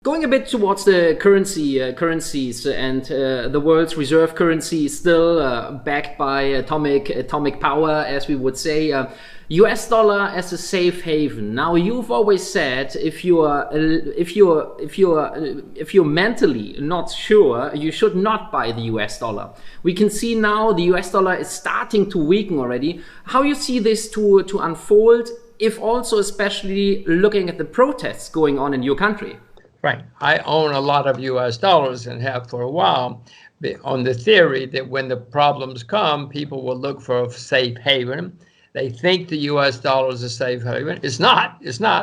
Going a bit towards the currencies, and the world's reserve currency is still backed by atomic power, as we would say. US dollar as a safe haven. Now, you've always said if you're mentally not sure, you should not buy the US dollar. We can see now the US dollar is starting to weaken already. How you see this to unfold, if also especially looking at the protests going on in your country? Right. I own a lot of US dollars and have for a while, on the theory that when the problems come, people will look for a safe haven. They think the US dollar is a safe haven. It's not,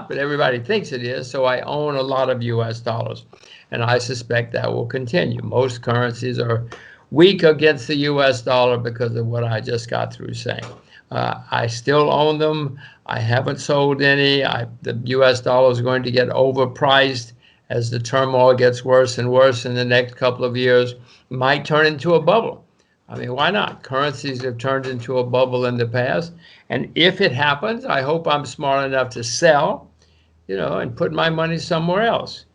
but everybody thinks it is. So I own a lot of US dollars, and I suspect that will continue. Most currencies are weak against the US dollar because of what I just got through saying. I still own them. I haven't sold any. The US dollar is going to get overpriced as the turmoil gets worse and worse in the next couple of years. Might turn into a bubble. I mean, why not? Currencies have turned into a bubble in the past. And if it happens, I hope I'm smart enough to sell, and put my money somewhere else.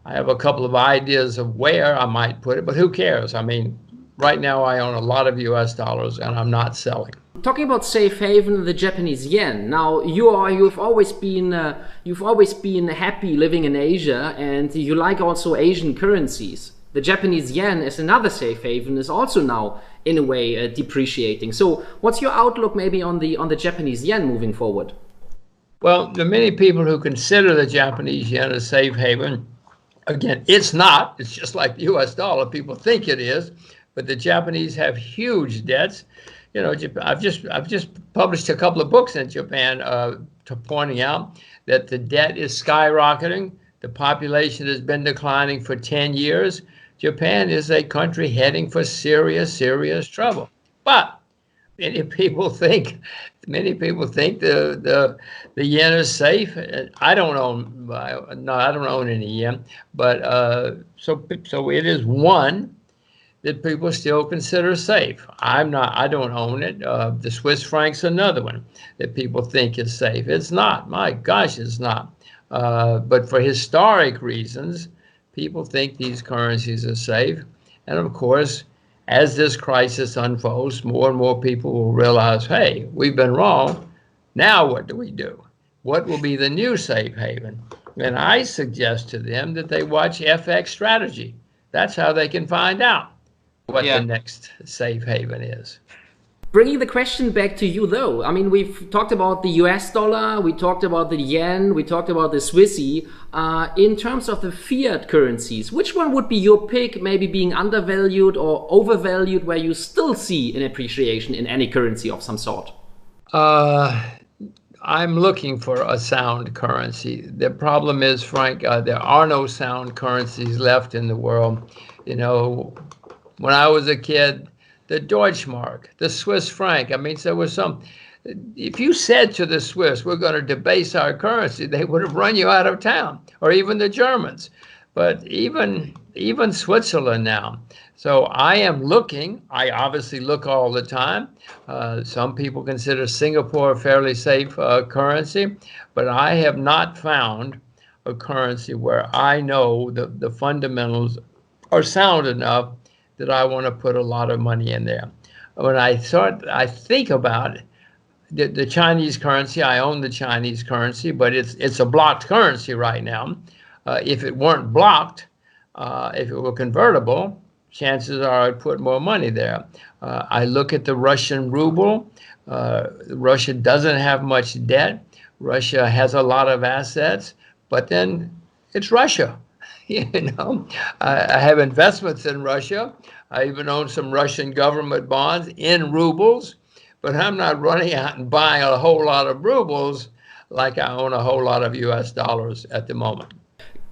I have a couple of ideas of where I might put it, but who cares? I mean, right now I own a lot of US dollars and I'm not selling. Talking about safe haven, the Japanese yen. Now, you've always been happy living in Asia, and you like also Asian currencies. The Japanese yen is another safe haven, is also now in a way depreciating. So, what's your outlook maybe on the Japanese yen moving forward? Well, the many people who consider the Japanese yen a safe haven, again, it's not. It's just like the US dollar. People think it is, but the Japanese have huge debts. I've just published a couple of books in Japan pointing out that the debt is skyrocketing. The population has been declining for 10 years. Japan is a country heading for serious trouble. But many people think the yen is safe. I don't own any yen, but so it is one that people still consider safe. I don't own it. The Swiss franc's another one that people think is safe. It's not. My gosh, it's not. But for historic reasons, people think these currencies are safe. And of course, as this crisis unfolds, more and more people will realize, hey, we've been wrong. Now what do we do? What will be the new safe haven? And I suggest to them that they watch FX Strategy. That's how they can find out what the next safe haven is. Bringing the question back to you, though, I mean, we've talked about the US dollar, we talked about the yen, we talked about the Swissy. In terms of the fiat currencies, which one would be your pick, maybe being undervalued or overvalued, where you still see an appreciation in any currency of some sort? I'm looking for a sound currency. The problem is, Frank, there are no sound currencies left in the world. When I was a kid, the Deutschmark, the Swiss franc. I mean, there was if you said to the Swiss, we're going to debase our currency, they would have run you out of town, or even the Germans. But even Switzerland now. So I am looking. I obviously look all the time. Some people consider Singapore a fairly safe currency, but I have not found a currency where I know the fundamentals are sound enough that I want to put a lot of money in there. When I think about the Chinese currency, I own the Chinese currency, but it's a blocked currency right now. If it weren't blocked, if it were convertible, chances are I'd put more money there. I look at the Russian ruble. Russia doesn't have much debt. Russia has a lot of assets, but then it's Russia. I have investments in Russia. I even own some Russian government bonds in rubles, but I'm not running out and buying a whole lot of rubles like I own a whole lot of US dollars at the moment.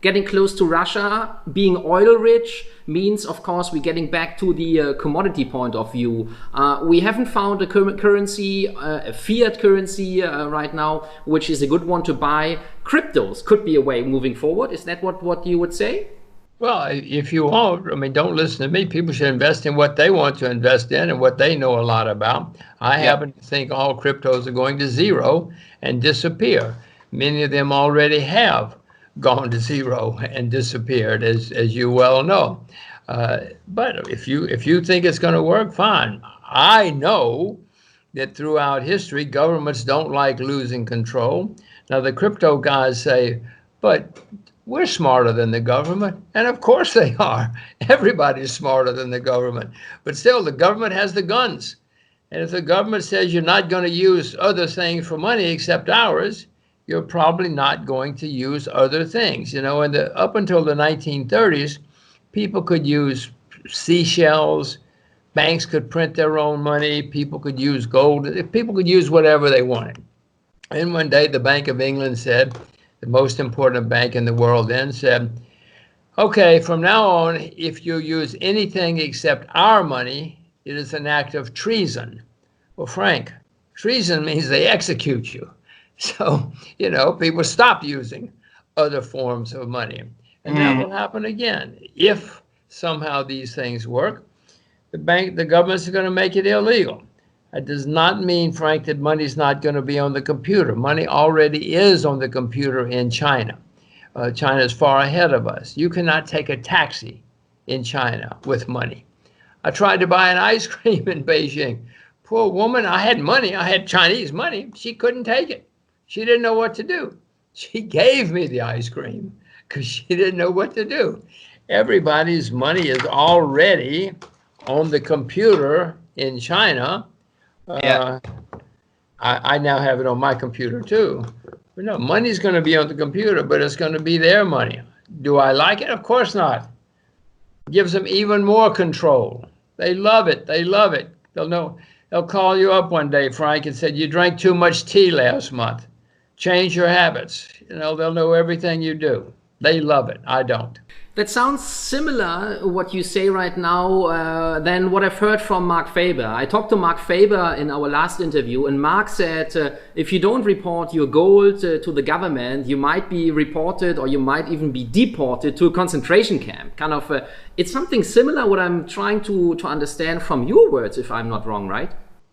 Getting close to Russia, being oil rich, means, of course, we're getting back to the commodity point of view. We haven't found a currency, a fiat currency right now, which is a good one to buy. Cryptos could be a way moving forward. Is that what you would say? Well, if you won't, I mean, don't listen to me. People should invest in what they want to invest in and what they know a lot about. I happen to think all cryptos are going to zero and disappear. Many of them already have gone to zero and disappeared, as you well know. But if you think it's going to work, fine. I know that throughout history, governments don't like losing control. Now, the crypto guys say, but we're smarter than the government. And of course they are. Everybody's smarter than the government. But still, the government has the guns. And if the government says you're not going to use other things for money except ours, you're probably not going to use other things. You know, up until the 1930s, people could use seashells, banks could print their own money, people could use gold, people could use whatever they wanted. And one day the Bank of England said, the most important bank in the world then said, okay, from now on, if you use anything except our money, it is an act of treason. Well, Frank, treason means they execute you. So, you know, people stop using other forms of money. And that will happen again. If somehow these things work, the government's going to make it illegal. That does not mean, Frank, that money's not going to be on the computer. Money already is on the computer in China. China is far ahead of us. You cannot take a taxi in China with money. I tried to buy an ice cream in Beijing. Poor woman, I had money. I had Chinese money. She couldn't take it. She didn't know what to do. She gave me the ice cream because she didn't know what to do. Everybody's money is already on the computer in China. I now have it on my computer too. But no, money's going to be on the computer, but it's going to be their money. Do I like it? Of course not. Gives them even more control. They love it. They love it. They'll know. They'll call you up one day, Frank, and said, you drank too much tea last month. Change your habits. You know, they'll know everything you do. They love it. I don't. That sounds similar, what you say right now, than what I've heard from Mark Faber. I talked to Mark Faber in our last interview, and Mark said, if you don't report your gold to the government, you might be reported or you might even be deported to a concentration camp. Kind of, it's something similar what I'm trying to understand from your words, if I'm not wrong, right?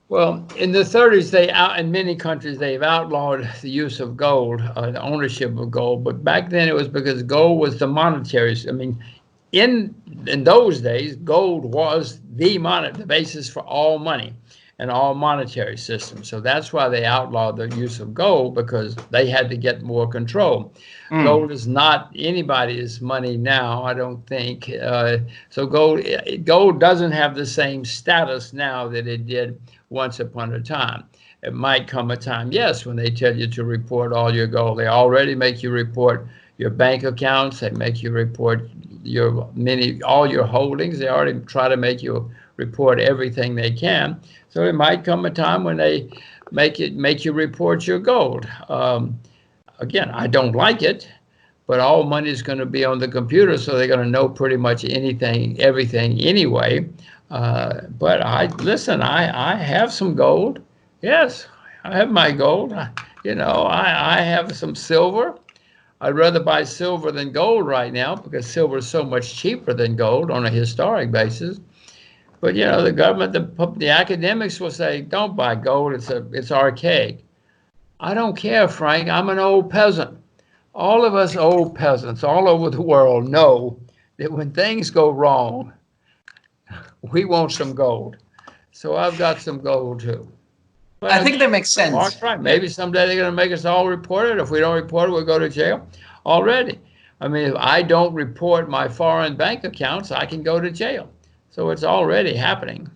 Well, in the 30s, in many countries, they've outlawed the use of gold, the ownership of gold. But back then, it was because gold was the monetary. I mean, in those days, gold was the basis for all money and all monetary systems. So that's why they outlawed the use of gold, because they had to get more control. Gold is not anybody's money now, I don't think. So gold doesn't have the same status now that it did once upon a time. It might come a time, yes, when they tell you to report all your gold. They already make you report your bank accounts. They make you report all your holdings. They already try to make you report everything they can. So it might come a time when they make you report your gold. Again, I don't like it, but all money is going to be on the computer, so they're going to know pretty much everything anyway. But I have some gold. Yes, I have my gold. I have some silver. I'd rather buy silver than gold right now because silver is so much cheaper than gold on a historic basis. But the government, the academics will say, don't buy gold. It's archaic. I don't care, Frank. I'm an old peasant. All of us old peasants all over the world know that when things go wrong, we want some gold. So I've got some gold too. But I think that makes sense. Mark's right. Maybe someday they're going to make us all report it. If we don't report it, we'll go to jail already. I mean, if I don't report my foreign bank accounts, I can go to jail. So it's already happening.